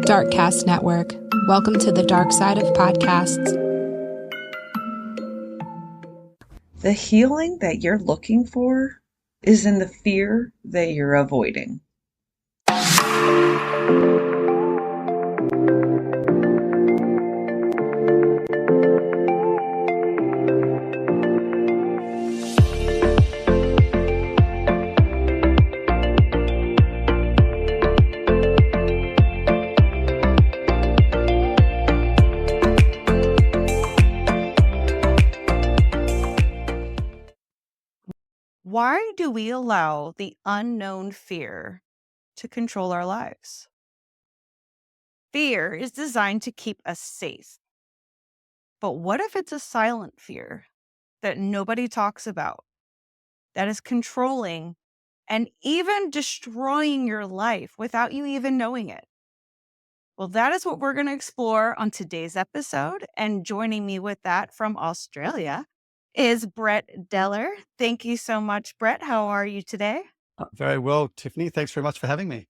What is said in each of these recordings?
Darkcast Network. Welcome to the dark side of podcasts. The healing that you're looking for is in the fear that you're avoiding. Why do we allow the unknown fear to control our lives? Fear is designed to keep us safe. But what if it's a silent fear that nobody talks about, that is controlling and even destroying your life without you even knowing it? Well, that is what we're going to explore on today's episode. And joining me with that from Australia is Brett Dellar. Thank you so much, Brett. How are you today? Very well, Tiffany. Thanks very much for having me.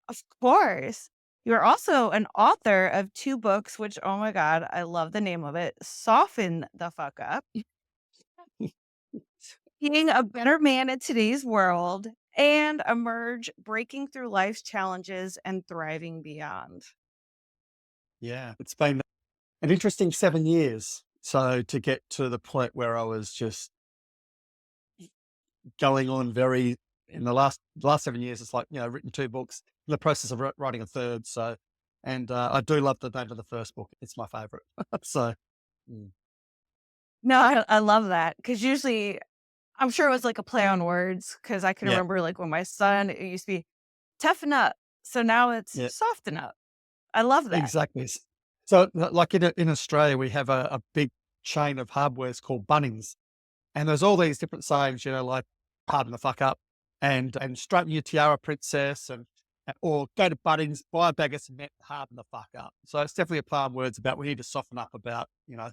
Of course. You're also an author of 2 books, which, oh my God, I love the name of it. Soften the Fuck Up. Being a better man in today's world and emerge breaking through life's challenges and thriving beyond. Yeah, it's been an interesting 7 years. So to get to the point where I was just going on in the last 7 years, it's like, written 2 books, in the process of writing a third. So, and I do love the name of the first book. It's my favorite. So, No, I love that because usually I'm sure it was like a play on words because I can yeah, remember like when my son, it used to be toughen up. So now it's yeah, soften up. I love that. exactly. So like in Australia, we have a big chain of hardwares called Bunnings. And there's all these different sayings, like harden the fuck up and straighten your tiara, princess, or go to Bunnings, buy a bag of cement, harden the fuck up. So it's definitely a play on words about we need to soften up about,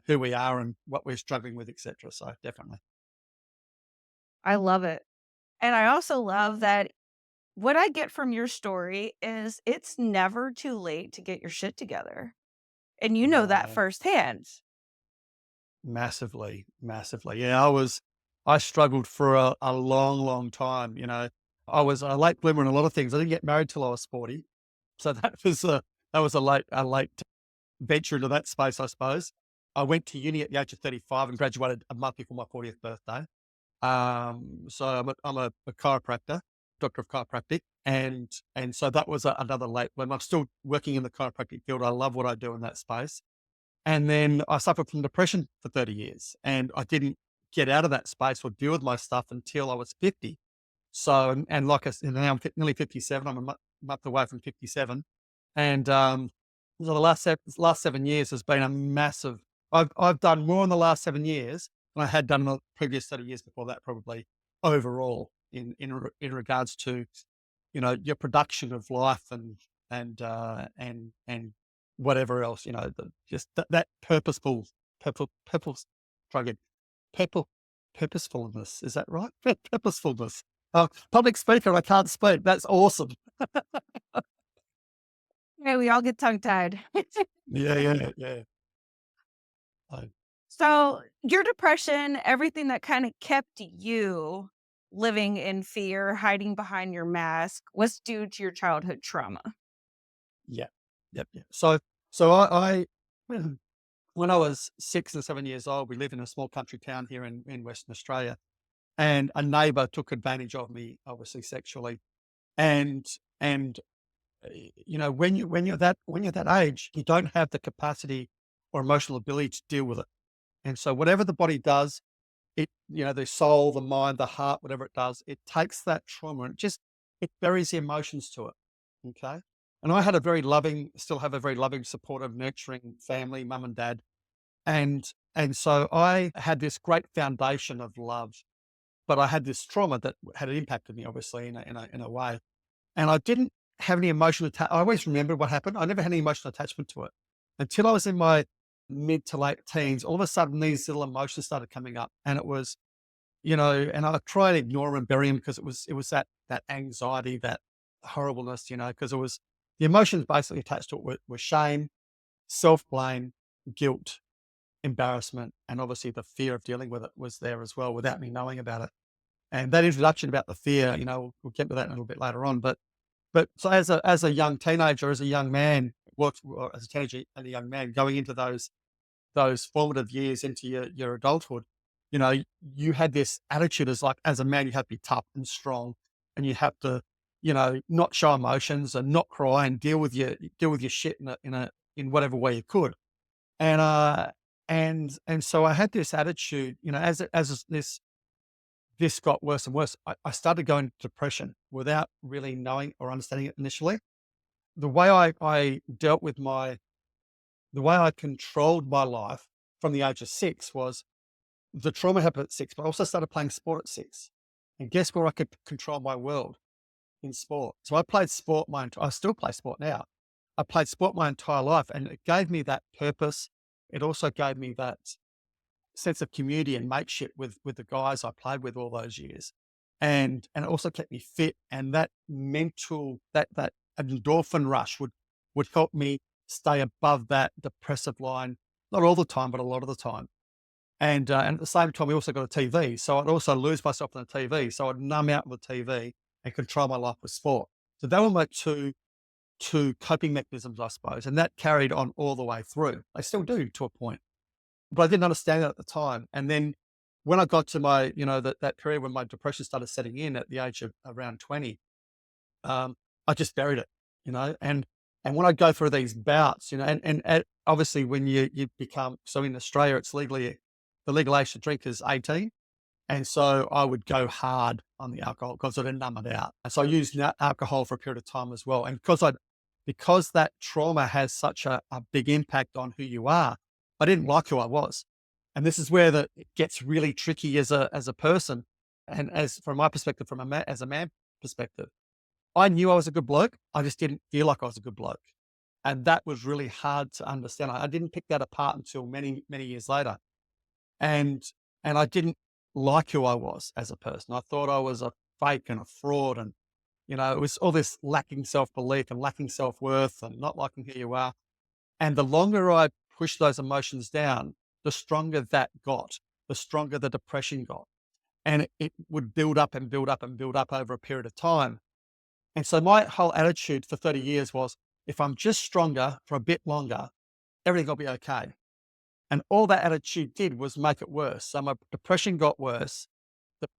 who we are and what we're struggling with, etc. So definitely. I love it. And I also love that what I get from your story is it's never too late to get your shit together. And you know that No, firsthand. massively, massively. Yeah, I struggled for a long, long time. I was a late bloomer in a lot of things. I didn't get married till I was 40. So that was a late venture into that space, I suppose. I went to uni at the age of 35 and graduated a month before my 40th birthday. So I'm a chiropractor, doctor of chiropractic, and so that was another late bloom. I'm still working in the chiropractic field. I love what I do in that space. And then I suffered from depression for 30 years, and I didn't get out of that space or deal with my stuff until I was 50. So, and like I said, now I'm nearly 57. I'm a month away from 57, and so the last 7 years has been a massive. I've done more in the last 7 years than I had done in the previous 30 years before that, probably overall in regards to your production of life and whatever else, just that purpose, try again, purple, purposefulness. Is that right? Purposefulness. Public speaker, I can't speak. That's awesome. Okay, we all get tongue tied. Yeah. I- So, your depression, everything that kind of kept you living in fear, hiding behind your mask, was due to your childhood trauma. yeah, yep. So I when I was 6 or 7 years old, we live in a small country town here in Western Australia, and a neighbour took advantage of me, obviously sexually, and and when you're that age, you don't have the capacity or emotional ability to deal with it. And so whatever the body does, the soul, the mind, the heart, whatever it does, it takes that trauma and it buries the emotions to it. Okay. And I had still have a very loving, supportive, nurturing family, mum and dad. And so I had this great foundation of love, but I had this trauma that had impacted me, obviously, in a way. And I didn't have any emotional I always remembered what happened. I never had any emotional attachment to it until I was in my mid to late teens. All of a sudden, these little emotions started coming up, and it was, and I tried to ignore them and bury them because it was that anxiety, that horribleness, because the emotions basically attached to it were shame, self-blame, guilt, embarrassment, and obviously the fear of dealing with it was there as well without me knowing about it. And that introduction about the fear, we'll get to that a little bit later on. But so as a young teenager, as a young man, or as a teenager and a young man going into those formative years into your adulthood, you had this attitude as a man, you have to be tough and strong, and you have to, not show emotions and not cry and deal with your shit in whatever way you could. And and so I had this attitude, as this got worse and worse. I started going into depression without really knowing or understanding it initially. The way I dealt with the way I controlled my life from the age of 6 was the trauma happened at 6, but I also started playing sport at 6. And guess where I could control my world? In sport. So I played sport I still play sport now. I played sport my entire life, and it gave me that purpose. It also gave me that sense of community and mateship with the guys I played with all those years. And it also kept me fit, and that mental that endorphin rush would help me stay above that depressive line, not all the time, but a lot of the time. And at the same time, we also got a TV. So I'd also lose myself on the TV. So I'd numb out with the TV and control my life with sport. So they were my two coping mechanisms, I suppose. And that carried on all the way through. They still do to a point. But I didn't understand that at the time. And then when I got to my, that period when my depression started setting in at the age of around 20, I just buried it, and when I go through these bouts, and obviously when you become, so in Australia, the legal age to drink is 18. And so I would go hard on the alcohol because I didn't numb it out. And so I used alcohol for a period of time as well. And because that trauma has such a big impact on who you are, I didn't like who I was. And this is where it gets really tricky as a person. And from my perspective, as a man perspective, I knew I was a good bloke. I just didn't feel like I was a good bloke. And that was really hard to understand. I didn't pick that apart until many, many years later. And I didn't like who I was as a person. I thought I was a fake and a fraud. And, it was all this lacking self-belief and lacking self-worth and not liking who you are. And the longer I pushed those emotions down, the stronger that got, the stronger the depression got. And it would build up and build up and build up over a period of time. And so my whole attitude for 30 years was, if I'm just stronger for a bit longer, everything will be okay. And all that attitude did was make it worse. So my depression got worse.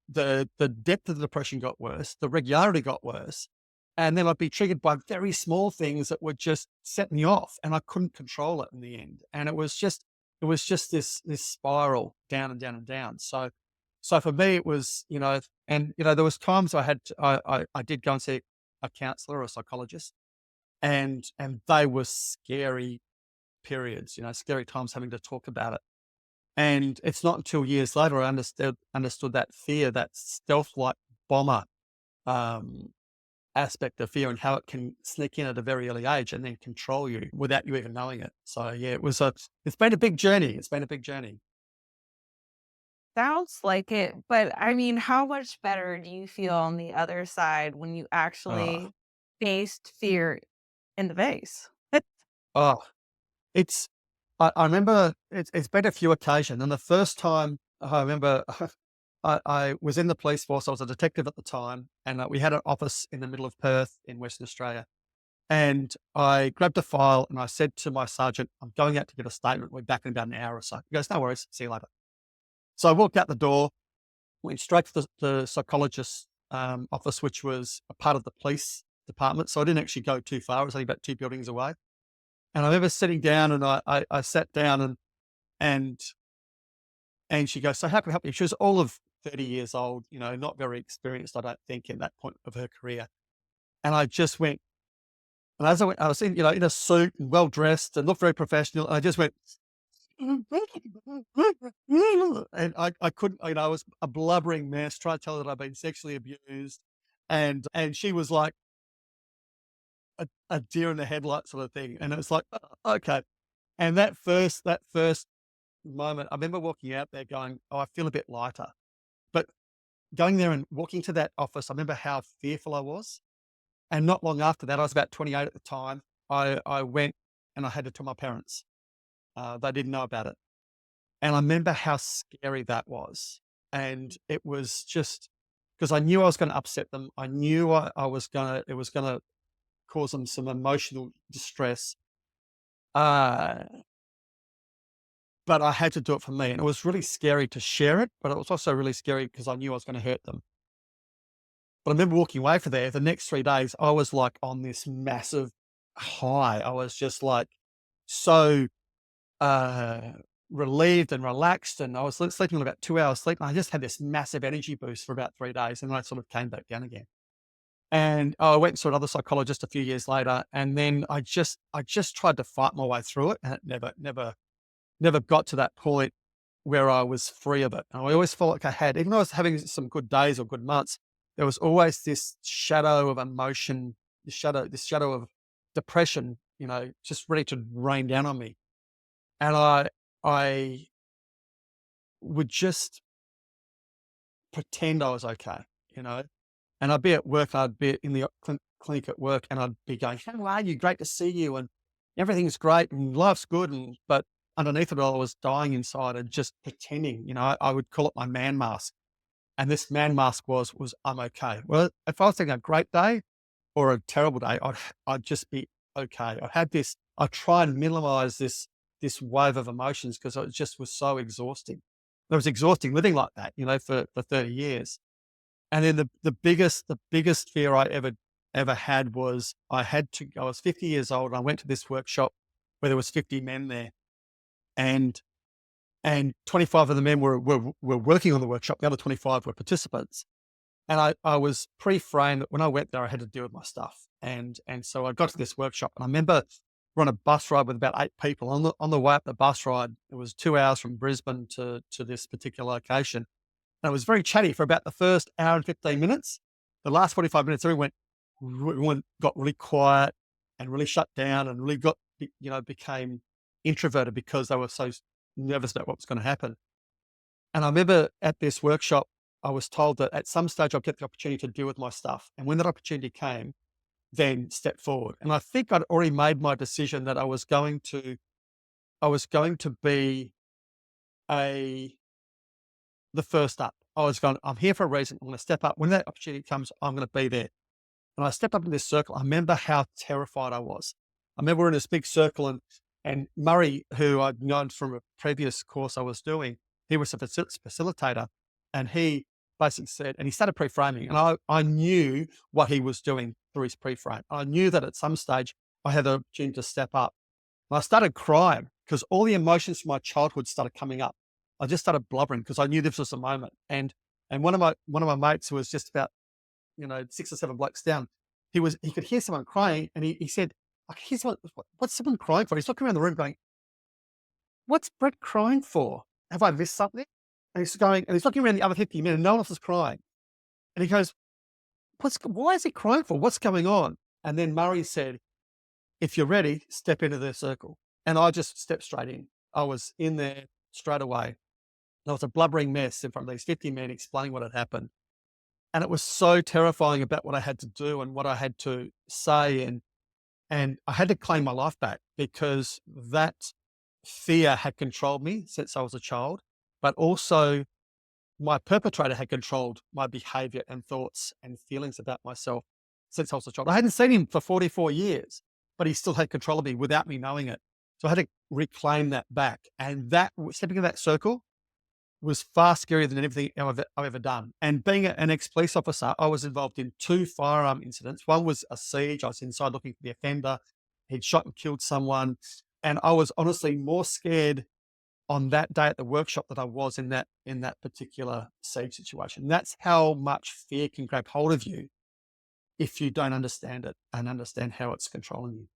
The depth of the depression got worse. The regularity got worse. And then I'd be triggered by very small things that would just set me off, and I couldn't control it in the end. And it was just this spiral down and down and down. So for me, it was, there was times I did go and see a counselor or a psychologist, and they were scary periods, scary times having to talk about it. And it's not until years later I understood that fear, that stealth-like bomber aspect of fear, and how it can sneak in at a very early age and then control you without you even knowing it. So yeah, it's been a big journey. It's been a big journey. Sounds like it, but I mean, how much better do you feel on the other side when you Oh, actually faced fear in the face? oh, it's, I remember it's been a few occasions. And the first time I remember, I was in the police force. I was a detective at the time, and we had an office in the middle of Perth in Western Australia. And I grabbed a file and I said to my sergeant, I'm going out to get a statement. We're back in about an hour or so. He goes, no worries, see you later. So I walked out the door, went straight to the psychologist's office, which was a part of the police department. So I didn't actually go too far. It was only about 2 buildings away. And I remember sitting down, and I sat down, and she goes, so how can I help you? She was all of 30 years old, not very experienced, I don't think, in that point of her career. And I just went, and as I went, I was in a suit and well dressed and looked very professional. And I just went, and I couldn't, I was a blubbering mess, trying to tell her that I'd been sexually abused. And she was like a deer in the headlights sort of thing. And it was like, okay. And that first moment, I remember walking out there going, oh, I feel a bit lighter. But going there and walking to that office, I remember how fearful I was. And not long after that, I was about 28 at the time, I went and I had to tell my parents. They didn't know about it. And I remember how scary that was. And it was just because I knew I was going to upset them. I knew it was going to cause them some emotional distress. Uh, but I had to do it for me. And it was really scary to share it, but it was also really scary because I knew I was going to hurt them. But I remember walking away from there, the next 3 days, I was like on this massive high. I was just like so uh, relieved and relaxed. And I was sleeping on about 2 hours sleep. And I just had this massive energy boost for about 3 days. And then I sort of came back down again. And I went and saw another psychologist a few years later. And then I just tried to fight my way through it. And it never got to that point where I was free of it. And I always felt like I had, even though I was having some good days or good months, there was always this shadow of emotion, this shadow of depression, just ready to rain down on me. And I would just pretend I was okay, you know, and I'd be at work, I'd be in the clinic at work and I'd be going, how are you? Great to see you. And everything's great and life's good. But underneath it all, I was dying inside and just pretending, I would call it my man mask. And this man mask was I'm okay. Well, if I was having a great day or a terrible day, I'd just be okay. I try and minimize this wave of emotions because it just was so exhausting. It was exhausting living like that, for 30 years. And then the biggest fear I ever had was I was 50 years old and I went to this workshop where there was 50 men there. And 25 of the men were working on the workshop. The other 25 were participants. And I was pre-framed that when I went there, I had to deal with my stuff. And so I got to this workshop and I remember we're on a bus ride with about 8 people. On the way up the bus ride, it was 2 hours from Brisbane to this particular location. And it was very chatty for about the first hour and 15 minutes. The last 45 minutes, everyone got really quiet and really shut down and really became introverted because they were so nervous about what was going to happen. And I remember at this workshop, I was told that at some stage I'd get the opportunity to deal with my stuff. And when that opportunity came, then step forward. And I think I'd already made my decision that I was going to be the first up. I'm here for a reason. I'm going to step up. When that opportunity comes, I'm going to be there. And I stepped up in this circle. I remember how terrified I was. I remember we're in this big circle and Murray, who I'd known from a previous course I was doing, he was a facilitator and he basically said, and he started pre-framing and I knew what he was doing through his pre-frame. I knew that at some stage I had the opportunity to step up. And I started crying because all the emotions from my childhood started coming up. I just started blubbering because I knew this was the moment. And one of my mates who was just about 6 or 7 blokes down, he could hear someone crying, and he said, "I can hear someone. What's someone crying for?" He's looking around the room, going, "What's Brett crying for? Have I missed something?" And he's looking around the other 50 men, and no one else is crying. And he goes, "Why is he crying for? What's going on?" And then Murray said, "If you're ready, step into the circle." And I just stepped straight in. I was in there straight away. There was a blubbering mess in front of these 50 men explaining what had happened. And it was so terrifying about what I had to do and what I had to say. And I had to claim my life back because that fear had controlled me since I was a child, but also my perpetrator had controlled my behavior and thoughts and feelings about myself since I was a child. I hadn't seen him for 44 years, but he still had control of me without me knowing it. So I had to reclaim that back. And that stepping in that circle was far scarier than anything I've ever done. And being an ex-police officer, I was involved in 2 firearm incidents. One was a siege. I was inside looking for the offender. He'd shot and killed someone. And I was honestly more scared on that day at the workshop than I was in that particular siege situation. That's how much fear can grab hold of you if you don't understand it and understand how it's controlling you.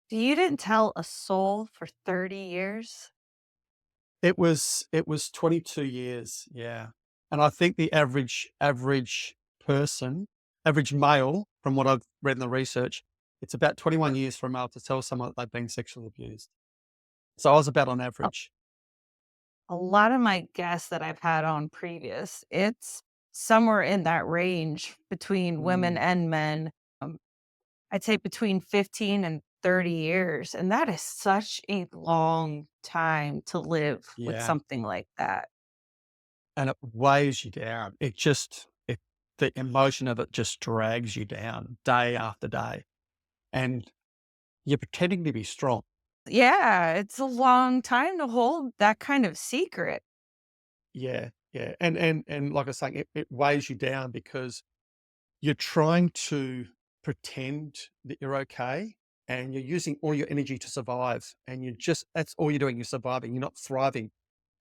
You didn't tell a soul for 30 years? It was 22 years, yeah. And I think the average person, average male, from what I've read in the research, it's about 21 years for a male to tell someone that they've been sexually abused. So I was about on average. A lot of my guests that I've had on previous, it's somewhere in that range between women Mm, and men. Um, I'd say between 15 and 30 years. And that is such a long time to live with yeah. something like that. And it weighs you down. The emotion of it just drags you down day after day. And you're pretending to be strong. Yeah, it's a long time to hold that kind of secret. Yeah, yeah. And like I was saying, it weighs you down because you're trying to pretend that you're okay and you're using all your energy to survive. And that's all you're doing. You're surviving. You're not thriving.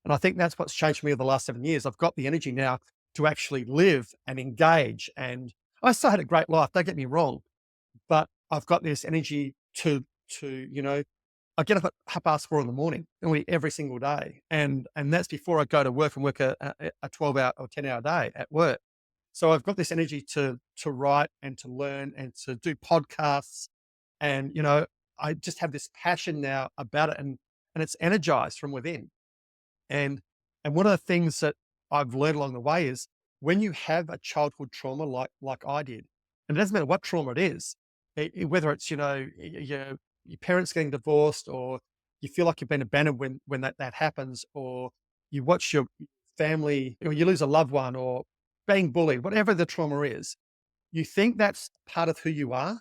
And I think that's what's changed me over the last 7 years. I've got the energy now to actually live and engage. And I still had a great life. Don't get me wrong, but I've got this energy to I get up at 4:30 in the morning every single day, and that's before I go to work and work a 12-hour or 10-hour day at work. So I've got this energy to write and to learn and to do podcasts, and I just have this passion now about it, and it's energized from within. And one of the things that I've learned along the way is when you have a childhood trauma like I did, and it doesn't matter what trauma it is, whether it's your parents getting divorced, or you feel like you've been abandoned when that happens, or you watch your family, or you lose a loved one, or being bullied, whatever the trauma is, you think that's part of who you are.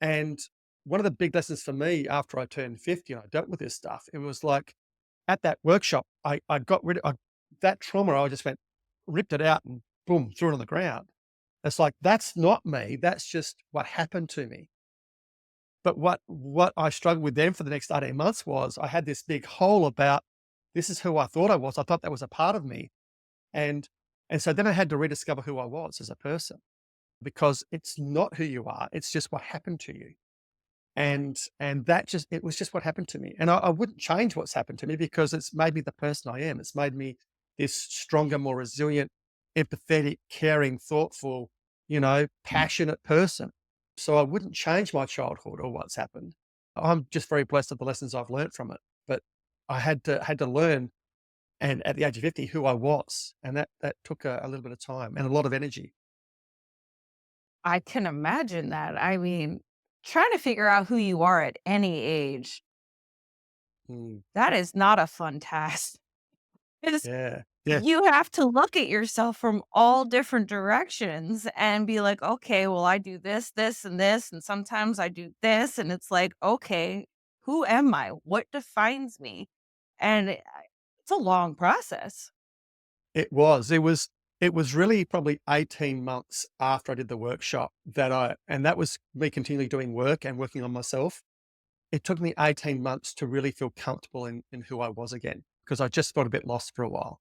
And one of the big lessons for me after I turned 50 and I dealt with this stuff, it was like at that workshop, I got rid of that trauma. I just ripped it out and boom, threw it on the ground. It's like, that's not me. That's just what happened to me. But what I struggled with then for the next 18 months was I had this big hole about this is who I thought I was. I thought that was a part of me. And so then I had to rediscover who I was as a person because it's not who you are. It's just what happened to you. And that just it was just what happened to me. And I wouldn't change what's happened to me because it's made me the person I am. It's made me this stronger, more resilient, empathetic, caring, thoughtful, passionate person. So I wouldn't change my childhood or what's happened. I'm just very blessed with the lessons I've learned from it. But I had to learn, and at the age of 50, who I was. And that took a little bit of time and a lot of energy. I can imagine that. I mean, trying to figure out who you are at any age, Mm, that is not a fun task. Because yeah. Yeah. you have to look at yourself from all different directions and be like, okay, well, I do this, this, and this. And sometimes I do this. And it's like, okay, who am I? What defines me? And it's a long process. It was really probably 18 months after I did the workshop and that was me continually doing work and working on myself. It took me 18 months to really feel comfortable in who I was again, because I just felt a bit lost for a while.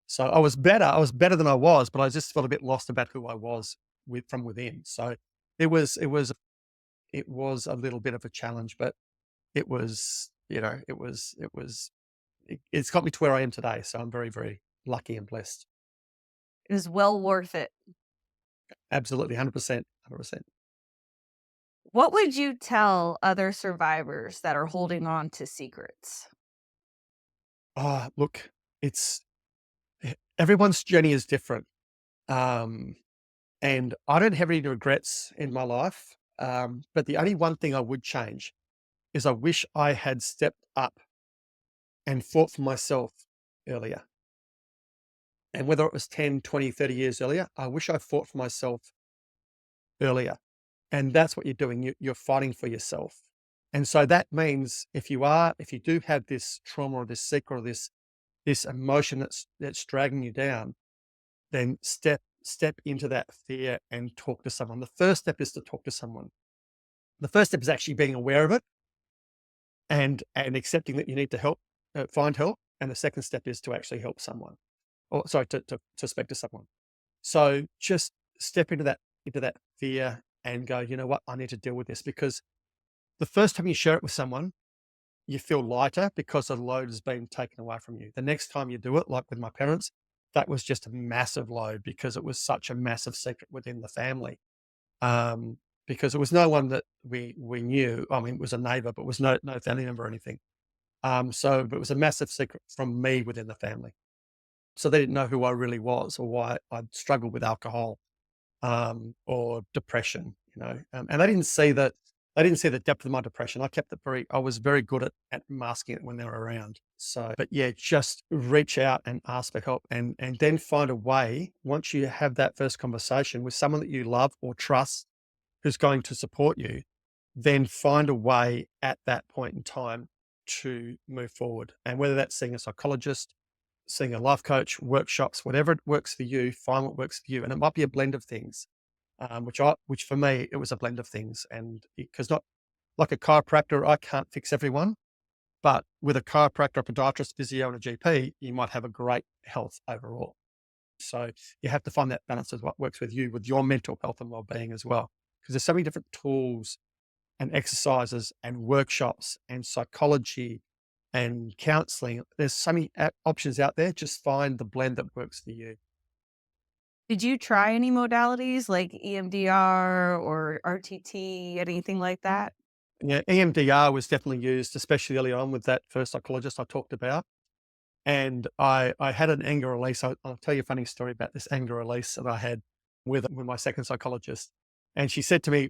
So I was better than I was, but I just felt a bit lost about who I was from within. So it was a little bit of a challenge, but it's got me to where I am today. So I'm very, very lucky and blessed. It is well worth it. Absolutely, 100%, 100%. What would you tell other survivors that are holding on to secrets? Look, it's everyone's journey is different. Um, and I don't have any regrets in my life. But the only one thing I would change is I wish I had stepped up and fought for myself earlier. And whether it was 10, 20, 30 years earlier, I wish I fought for myself earlier. And that's what you're doing. You're fighting for yourself. And so that means if you do have this trauma or this secret or this emotion that's dragging you down, then step into that fear and talk to someone. The first step is to talk to someone. The first step is actually being aware of it and accepting that you need to find help. And the second step is to actually help someone, or sorry, to speak to someone. So just step into that fear and go, you know what, I need to deal with this, because the first time you share it with someone, you feel lighter because the load has been taken away from you. The next time you do it, like with my parents, that was just a massive load because it was such a massive secret within the family. Um, because it was no one that we knew. I mean, it was a neighbor, but it was no family member or anything. But it was a massive secret from me within the family. So they didn't know who I really was or why I'd struggled with alcohol, or depression, and they didn't see that. They didn't see the depth of my depression. I was very good at masking it when they were around. So, but yeah, just reach out and ask for help, and then find a way, once you have that first conversation with someone that you love or trust, who's going to support you, then find a way at that point in time to move forward. And whether that's seeing a psychologist, seeing a life coach, workshops, whatever it works for you, find what works for you. And it might be a blend of things, which for me, it was a blend of things. And because not like a chiropractor, I can't fix everyone, but with a chiropractor, a podiatrist, physio, and a GP, you might have a great health overall. So you have to find that balance of what works with you, with your mental health and well-being as well. Because there's so many different tools and exercises and workshops and psychology and counseling. There's so many options out there. Just find the blend that works for you. Did you try any modalities like EMDR or RTT, anything like that? Yeah, EMDR was definitely used, especially early on with that first psychologist I talked about. And I had an anger release. I'll tell you a funny story about this anger release that I had with my second psychologist. And she said to me,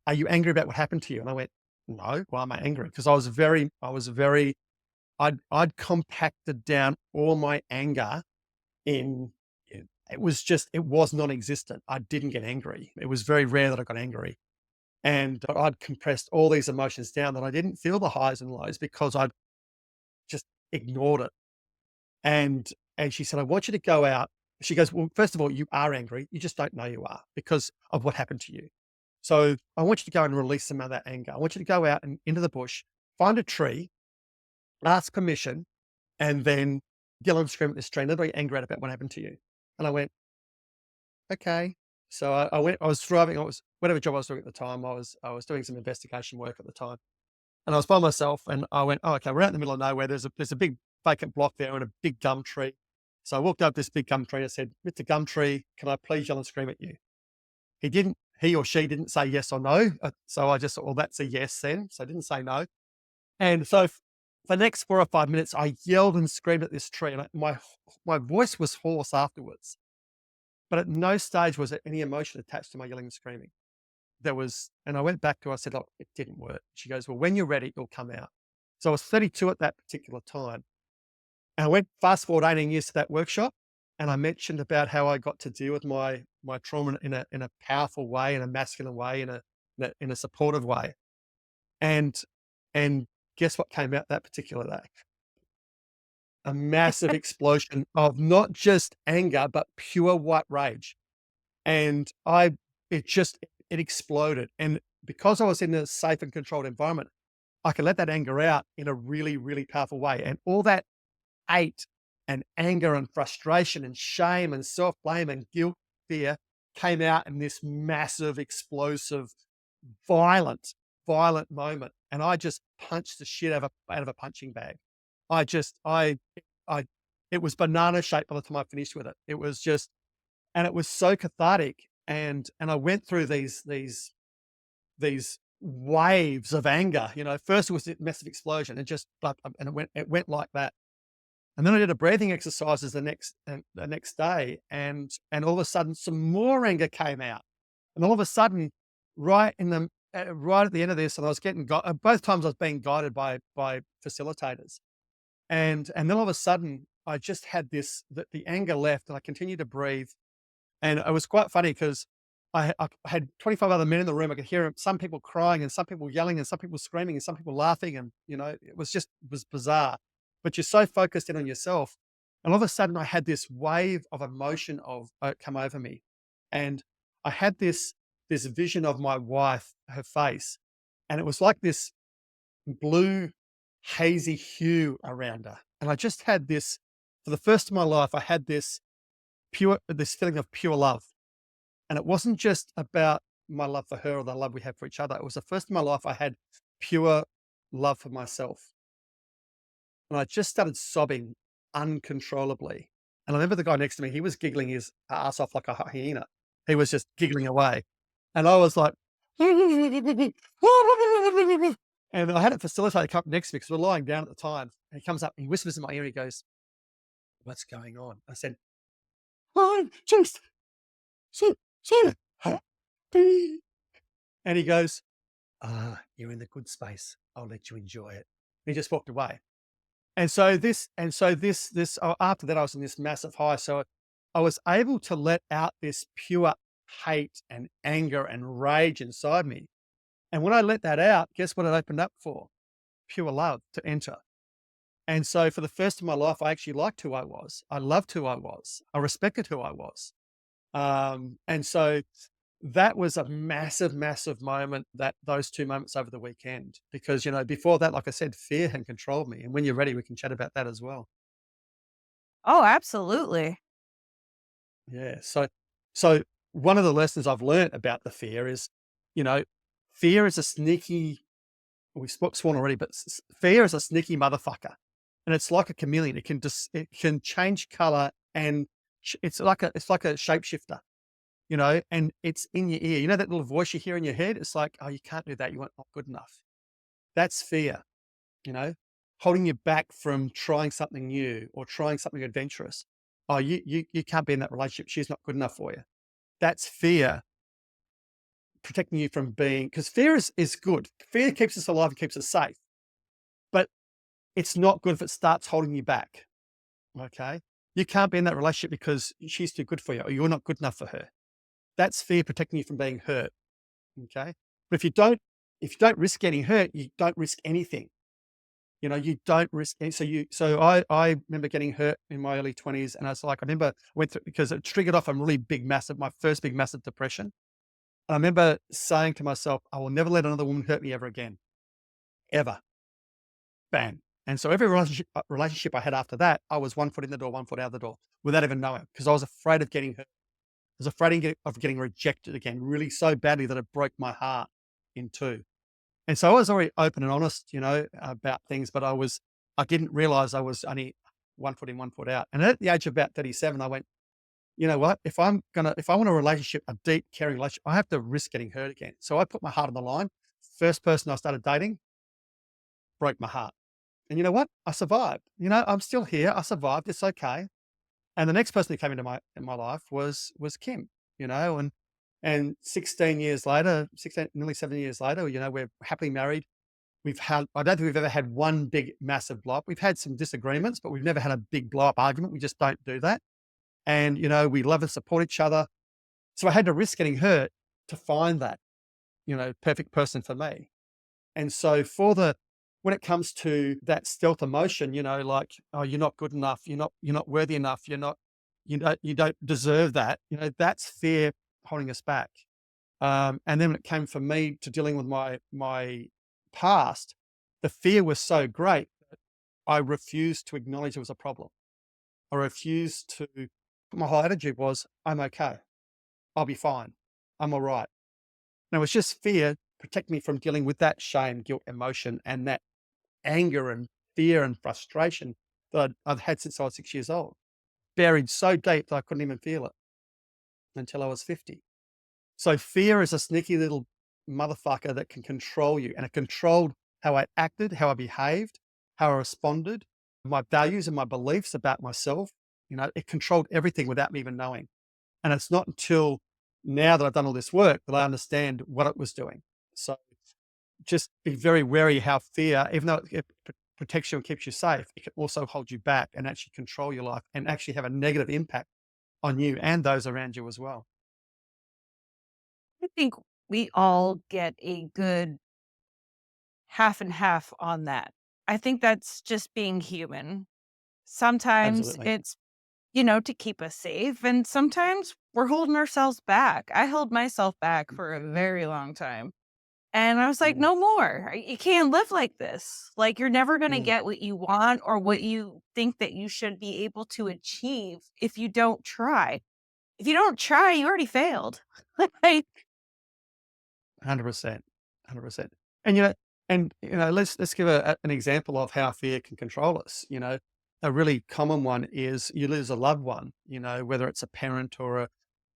"Are you angry about what happened to you?" And I went, "No, why am I angry?" Because I'd compacted down all my anger it was non-existent. I didn't get angry. It was very rare that I got angry. And I'd compressed all these emotions down that I didn't feel the highs and lows because I'd just ignored it. And she said, "I want you to go out." She goes, "Well, first of all, you are angry. You just don't know you are because of what happened to you. So I want you to go and release some of that anger. I want you to go out and into the bush, find a tree, ask permission, and then yell and scream at this tree. And be angry about what happened to you." And I went, "Okay." So I went. I was driving. I was whatever job I was doing at the time. I was doing some investigation work at the time, and I was by myself. And I went, "Oh, okay, we're out in the middle of nowhere. There's a big vacant block there and a big gum tree." So I walked up this big gum tree and I said, "Mr. Gum Tree, can I please yell and scream at you?" He or she didn't say yes or no. So I just thought, well, that's a yes then. So I didn't say no. And so for the next 4 or 5 minutes, I yelled and screamed at this tree, and my voice was hoarse afterwards. But at no stage was there any emotion attached to my yelling and screaming. And I went back to her, I said, "Oh, it didn't work." She goes, "Well, when you're ready, it'll come out." So I was 32 at that particular time. And I went fast forward 18 years to that workshop, and I mentioned about how I got to deal with my trauma in a powerful way, in a masculine way, in a supportive way. And and guess what came out that particular day? A massive explosion of not just anger, but pure white rage. And it exploded. And because I was in a safe and controlled environment, I could let that anger out in a really, really powerful way. And all that hate and anger and frustration and shame and self-blame and guilt, fear came out in this massive, explosive, violent, violent moment. And I just punched the shit out of a punching bag. I just, I, it was banana shaped by the time I finished with it. It was just, and it was so cathartic. And I went through these waves of anger. First it was a massive explosion, and it went like that. And then I did a breathing exercises the next day, and all of a sudden some more anger came out. And all of a sudden, right right at the end of this, and I was getting both times I was being guided by facilitators. And then all of a sudden, I just had the anger left, and I continued to breathe. And it was quite funny because I had 25 other men in the room. I could hear some people crying and some people yelling and some people screaming and some people laughing. And, it was bizarre. But you're so focused in on yourself. And all of a sudden, I had this wave of emotion come over me. And I had this vision of my wife, her face. And it was like this blue, hazy hue around her. And I just had this, for the first time in my life, I had this feeling of pure love. And it wasn't just about my love for her or the love we had for each other. It was the first in my life I had pure love for myself. And I just started sobbing uncontrollably. And I remember the guy next to me, he was giggling his ass off like a hyena. He was just giggling away. And I was like, and I had a facilitator come up next to me because we're lying down at the time. And he comes up and he whispers in my ear, he goes, what's going on? I said, oh, just, Sheila. And he goes, you're in the good space. I'll let you enjoy it. He just walked away. And so after that, I was in this massive high. So I was able to let out this pure hate and anger and rage inside me. And when I let that out, guess what it opened up for? Pure love to enter. And so for the first time in my life, I actually liked who I was. I loved who I was. I respected who I was. And so that was a massive, massive moment, that those 2 moments over the weekend, because, before that, like I said, fear had controlled me. And when you're ready, we can chat about that as well. Oh, absolutely. Yeah. So one of the lessons I've learned about the fear is, you know, fear is a sneaky, we've sworn already, but fear is a sneaky motherfucker. And it's like a chameleon. It can change color, and it's like a shapeshifter, and it's in your ear. You know that little voice you hear in your head? It's like, oh, you can't do that. You weren't not good enough. That's fear, you know, holding you back from trying something new or trying something adventurous. Oh, you can't be in that relationship. She's not good enough for you. That's fear protecting you from being, because fear is good. Fear keeps us alive and keeps us safe, but it's not good if it starts holding you back. Okay. You can't be in that relationship because she's too good for you or you're not good enough for her. That's fear protecting you from being hurt. Okay. But if you don't risk getting hurt, you don't risk anything. You don't risk any. So I remember getting hurt in my early 20s. And I was like, I remember I went through, because it triggered off a really my first big massive depression. And I remember saying to myself, I will never let another woman hurt me ever again. Ever. Bam. And so every relationship I had after that, I was 1 foot in the door, 1 foot out the door without even knowing, because I was afraid of getting hurt. I was afraid of getting rejected again, really so badly that it broke my heart in two. And so I was already open and honest, about things, but I didn't realize I was only 1 foot in, 1 foot out. And at the age of about 37, I went, you know what? If I want a relationship, a deep, caring relationship, I have to risk getting hurt again. So I put my heart on the line. First person I started dating broke my heart. And you know what? I survived. I'm still here. I survived. It's okay. And the next person who came into my life was Kim, and 16 years later, 16, nearly 7 years later, we're happily married. I don't think we've ever had one big, massive blow up. We've had some disagreements, but we've never had a big blow up argument. We just don't do that. And, we love and support each other. So I had to risk getting hurt to find that, perfect person for me. And so when it comes to that stealth emotion, like, oh, you're not good enough. You're not worthy enough. You don't deserve that. That's fear holding us back. And then when it came for me to dealing with my past, the fear was so great that I refused to acknowledge it was a problem. I refused to. My whole attitude was, I'm okay. I'll be fine. I'm all right. And it was just fear protecting me from dealing with that shame, guilt, emotion, and that anger and fear and frustration that I'd had since I was 6 years old, buried so deep that I couldn't even feel it until I was 50. So fear is a sneaky little motherfucker that can control you. And it controlled how I acted, how I behaved, how I responded, my values and my beliefs about myself. It controlled everything without me even knowing. And it's not until now that I've done all this work that I understand what it was doing. So just be very wary how fear, even though it protects you and keeps you safe, it can also hold you back and actually control your life and actually have a negative impact on you and those around you as well. I think we all get a good half and half on that. I think that's just being human. Sometimes Absolutely. it's, to keep us safe, and sometimes we're holding ourselves back. I held myself back for a very long time. And I was like, Mm, no more. You can't live like this. Like, you're never going to mm, get what you want or what you think that you should be able to achieve if you don't try. If you don't try, you already failed. Like, 100%. 100%. And, let's give an example of how fear can control us. A really common one is you lose a loved one, whether it's a parent or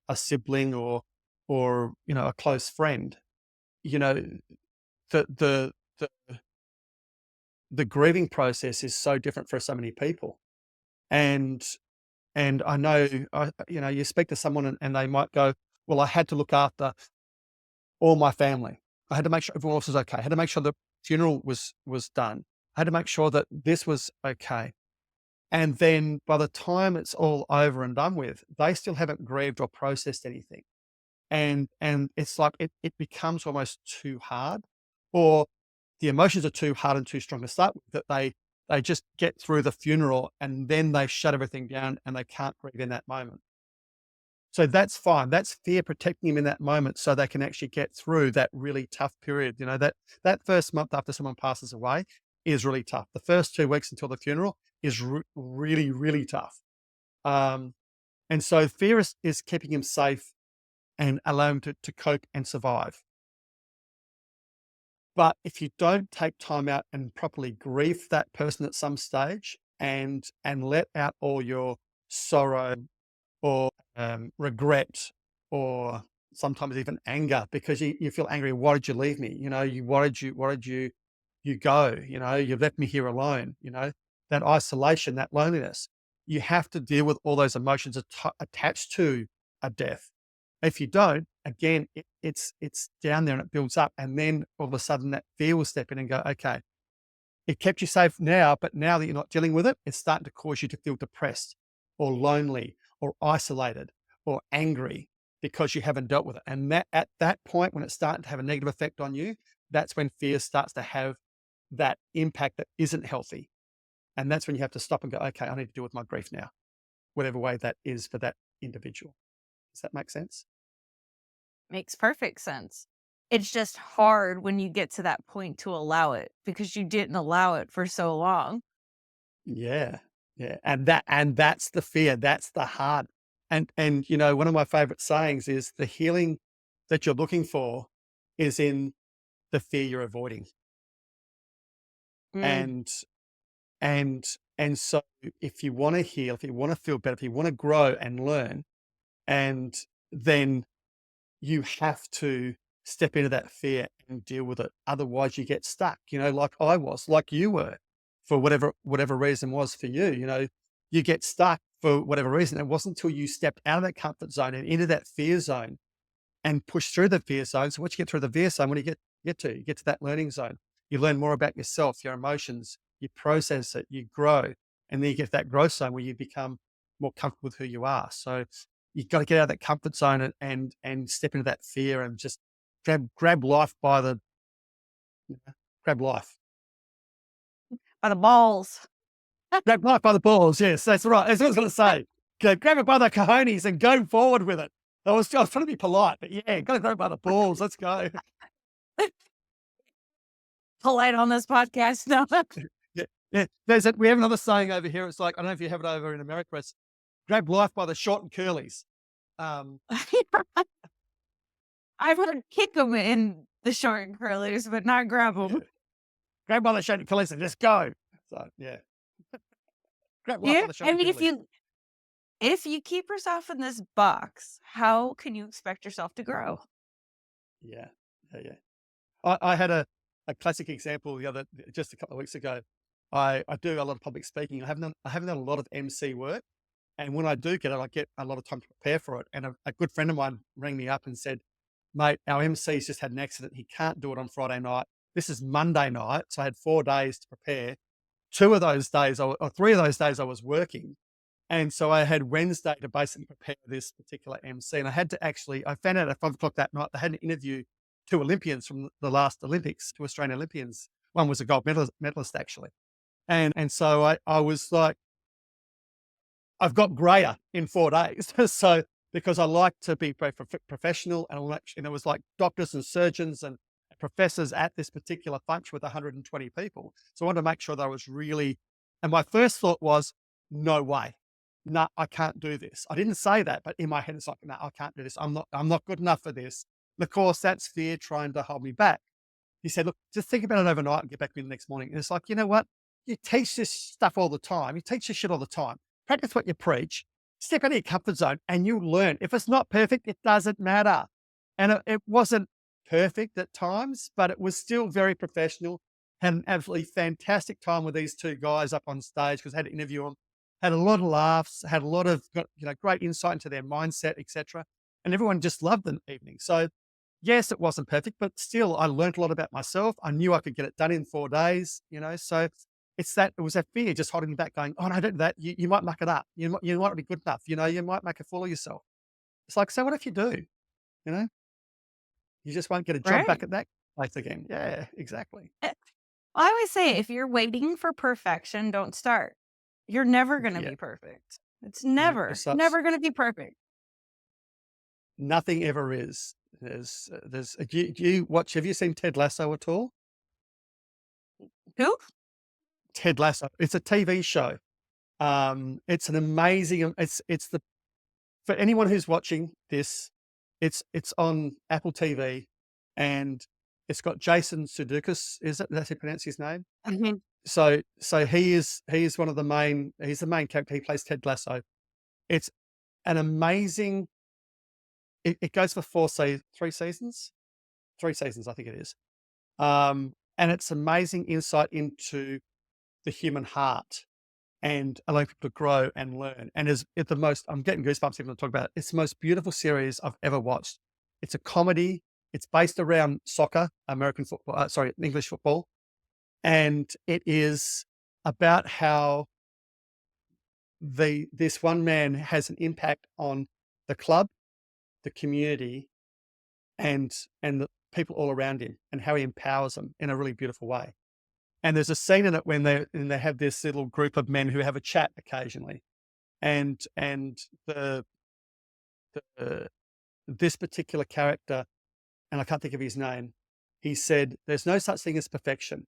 a sibling or, a close friend. You know, the, the, the, the grieving process is so different for so many people. And I know, you speak to someone and they might go, well, I had to look after all my family. I had to make sure everyone else was okay. I had to make sure the funeral was done. I had to make sure that this was okay. And then by the time it's all over and done with, they still haven't grieved or processed anything. And it's like it becomes almost too hard, or the emotions are too hard and too strong to start with, that they just get through the funeral and then they shut everything down and they can't grieve in that moment. So that's fine. That's fear protecting them in that moment so they can actually get through that really tough period. That first month after someone passes away is really tough. The first 2 weeks until the funeral is really, really tough. And so fear is keeping him safe and allow him to cope and survive. But if you don't take time out and properly grieve that person at some stage and let out all your sorrow or regret, or sometimes even anger, because you feel angry. Why did you leave me? Why did you go? You've left me here alone. That isolation, that loneliness. You have to deal with all those emotions attached to a death. If you don't, again, it's down there and it builds up, and then all of a sudden that fear will step in and go, okay, it kept you safe now, but now that you're not dealing with it, it's starting to cause you to feel depressed or lonely or isolated or angry because you haven't dealt with it. And that at that point, when it's starting to have a negative effect on you, that's when fear starts to have that impact that isn't healthy. And that's when you have to stop and go, okay, I need to deal with my grief now, whatever way that is for that individual. Does that make sense? Makes perfect sense. It's just hard when you get to that point to allow it because you didn't allow it for so long. Yeah. Yeah. And that's the fear. That's the heart. And one of my favorite sayings is the healing that you're looking for is in the fear you're avoiding. Mm. And and so if you want to heal, if you want to feel better, if you want to grow and learn, and then you have to step into that fear and deal with it. Otherwise you get stuck, like I was, like you were, for whatever reason was for you. You get stuck for whatever reason. It wasn't until you stepped out of that comfort zone and into that fear zone and push through the fear zone. So once you get through the fear zone, when you get to that learning zone, you learn more about yourself, your emotions, you process it, you grow, and then you get to that growth zone where you become more comfortable with who you are. So you've got to get out of that comfort zone and step into that fear and just grab life by the grab life. By the balls. Grab life by the balls. Yes, that's right. That's what I was going to say. Grab it by the cojones and go forward with it. I was trying to be polite, but yeah, got to grab it by the balls. Let's go. Polite on this podcast. No. Yeah, yeah. We have another saying over here. It's like, I don't know if you have it over in America. It's grab life by the short and curlies. I've heard kick them in the short and curlers, but not grab them. Yeah. Grab by the short and curlies and just go. So yeah. Grab life by the short I and mean, curlies. if you keep yourself in this box, how can you expect yourself to grow? Yeah. Yeah. I had a classic example just a couple of weeks ago. I do a lot of public speaking. I haven't done a lot of MC work. And when I do get it, I get a lot of time to prepare for it. And a good friend of mine rang me up and said, mate, our MC's just had an accident. He can't do it on Friday night. This is Monday night. So I had 4 days to prepare. 2 of those days, or 3 of those days I was working. And so I had Wednesday to basically prepare this particular MC. And I found out at 5 o'clock that night, they had an interview 2 Olympians from the last Olympics, 2 Australian Olympians. One was a gold medalist actually. And so I was like, I've got greater in 4 days. So because I like to be professional, and it was like doctors and surgeons and professors at this particular function with 120 people. So I wanted to make sure that I was really, and my first thought was, no way. No, I can't do this. I didn't say that, but in my head, it's like, no, I can't do this. I'm not good enough for this. And of course, that's fear trying to hold me back. He said, look, just think about it overnight and get back to me the next morning. And it's like, you know what? You teach this stuff all the time. You teach this shit all the time. Practice what you preach. Step out of your comfort zone and you learn. If it's not perfect, it doesn't matter. And it wasn't perfect at times, but it was still very professional. Had an absolutely fantastic time with these 2 guys up on stage because I had to interview them. had a lot of laughs, had a lot of great insight into their mindset, etc. And everyone just loved the evening. So yes, it wasn't perfect, but still I learned a lot about myself. I knew I could get it done in 4 days, so it was that fear just holding me back, going, oh no, don't do that. You might muck it up. You might not be good enough. You might make a fool of yourself. It's like, so what if you do? You know, you just won't get a job back Right. at that place again. Yeah, exactly. Eh, I always say if you're waiting for perfection, don't start. You're never going to Yeah. be perfect. It's No, never going to be perfect. nothing ever is. Have you seen Ted Lasso at all? Who? Ted Lasso. It's a TV show. It's an amazing, it's the, for anyone who's watching this, it's on Apple TV, and it's got Jason Sudeikis. That's how you pronounce his name? I mean, So he is one of the main. He's the main character. He plays Ted Lasso. It's an amazing. It goes for 3 seasons. 3 seasons, I think it is. And it's amazing insight into the human heart and allowing people to grow and learn. And is it the most? I'm getting goosebumps even to talk about it. It's the most beautiful series I've ever watched. It's a comedy. It's based around soccer, American football. English football, and it is about how this one man has an impact on the club, the community, and the people all around him, and how he empowers them in a really beautiful way. And there's a scene in it when they have this little group of men who have a chat occasionally, and the this particular character, and I can't think of his name, he said, "There's no such thing as perfection.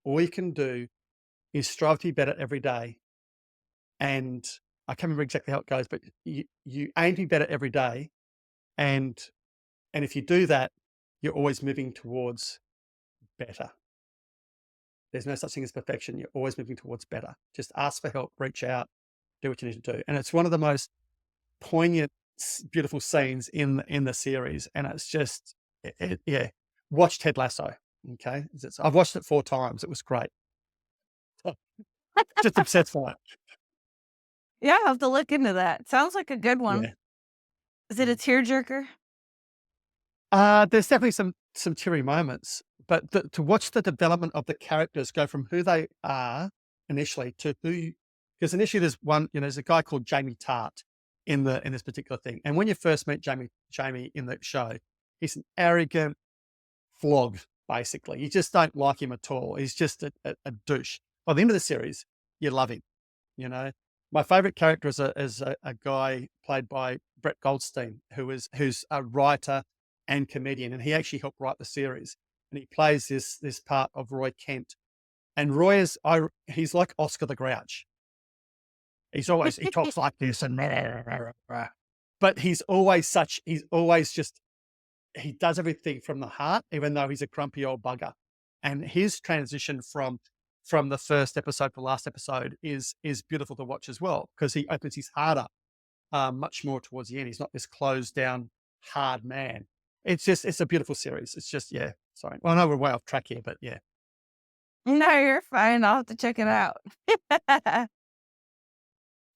All you can do is strive to be better every day." And I can't remember exactly how it goes, but you aim to be better every day, and if you do that, you're always moving towards better. There's no such thing as perfection. You're always moving towards better. Just ask for help, reach out, do what you need to do. And it's one of the most poignant, beautiful scenes in the series. And it's just, yeah. Watch Ted Lasso. Okay, I've watched it 4 times. It was great. Just obsessed by it. yeah, I'll have to look into that. Sounds like a good one. Yeah. Is it a tearjerker? There's definitely some teary moments, but to watch the development of the characters go from who they are initially to who, because initially there's a guy called Jamie Tart in this particular thing, and when you first meet Jamie in the show, he's an arrogant flog. Basically, you just don't like him at all. He's just a douche. By the end of the series, you love him. You know, my favorite character is a guy played by Brett Goldstein, who's a writer and comedian, and he actually helped write the series. And he plays this part of Roy Kent. And he's like Oscar the Grouch. He talks like this, and but he's always just, he does everything from the heart, even though he's a grumpy old bugger. And his transition from the first episode to the last episode is beautiful to watch as well, because he opens his heart up much more towards the end. He's not this closed down, hard man. It's a beautiful series. It's just, yeah. Sorry. Well, I know we're way off track here, but yeah. No, you're fine. I'll have to check it out.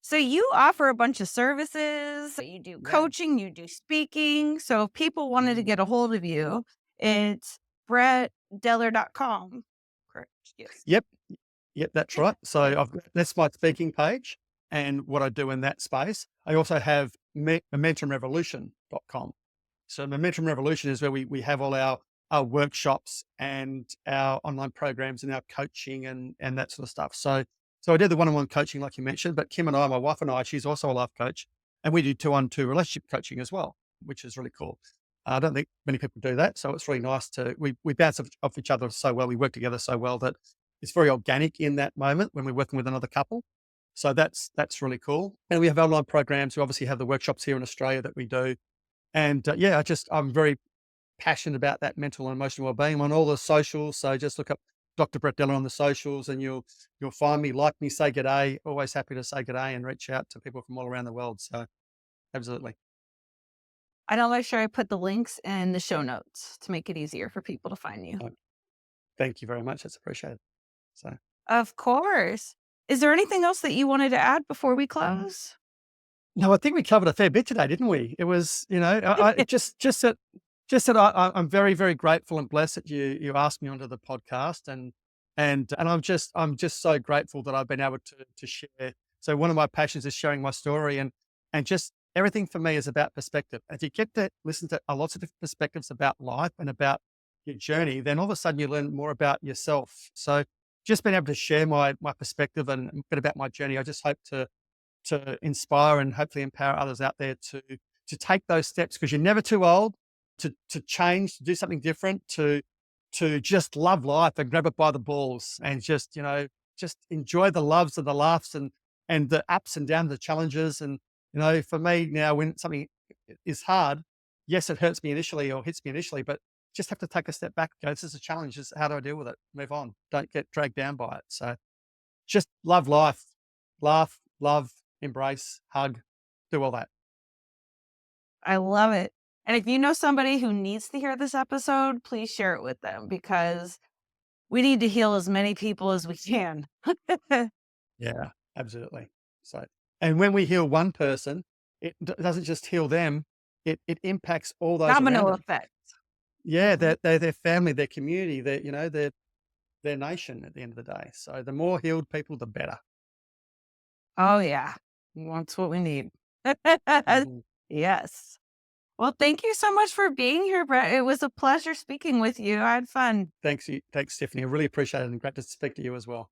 So you offer a bunch of services. You do Yeah. coaching, you do speaking. So if people wanted to get a hold of you, it's brettdellar.com. Correct. Yes. Yep, that's right. So that's my speaking page and what I do in that space. I also have momentumrevolution.com. So Momentum Revolution is where we have all our workshops and our online programs and our coaching and that sort of stuff. So I did the one-on-one coaching like you mentioned, but Kim and I, my wife and I, she's also a life coach, and we do 2-on-2 relationship coaching as well, which is really cool. I don't think many people do that, so it's really nice we bounce off each other so well. We work together so well that it's very organic in that moment when we're working with another couple. So that's really cool. And we have online programs. We obviously have the workshops here in Australia that we do. And I'm very passionate about that mental and emotional well-being. I'm on all the socials. So just look up Dr. Brett Dellar on the socials, and you'll find me, like me, say g'day. Always happy to say g'day and reach out to people from all around the world. So absolutely. And I'll make sure I put the links in the show notes to make it easier for people to find you. Thank you very much. That's appreciated. So Of course. Is there anything else that you wanted to add before we close? No, I think we covered a fair bit today, didn't we? It was, I I'm very, very grateful and blessed that you asked me onto the podcast, and I'm just so grateful that I've been able to share. So one of my passions is sharing my story, and just everything for me is about perspective. As you get to listen to lots of different perspectives about life and about your journey, then all of a sudden you learn more about yourself. So just being able to share my perspective and a bit about my journey, I just hope to inspire and hopefully empower others out there to take those steps, because you're never too old to change, to do something different, to just love life and grab it by the balls and just, just enjoy the loves and the laughs and the ups and downs, the challenges. And, for me now, when something is hard, yes, it hurts me initially or hits me initially, but just have to take a step back. Go, this is a challenge. How do I deal with it? Move on. Don't get dragged down by it. So just love life, laugh, love, embrace, hug, do all that. I love it. And if you know somebody who needs to hear this episode, please share it with them, because we need to heal as many people as we can. Yeah, absolutely. So, and when we heal one person, it doesn't just heal them, it impacts all those around Domino them. effect. Yeah, their family, their community, their nation at the end of the day. So the more healed people, the better. Oh, yeah. That's what we need. Mhm. Yes. Well, thank you so much for being here, Brett. It was a pleasure speaking with you. I had fun. Thanks, Stephanie. I really appreciate it, and great to speak to you as well.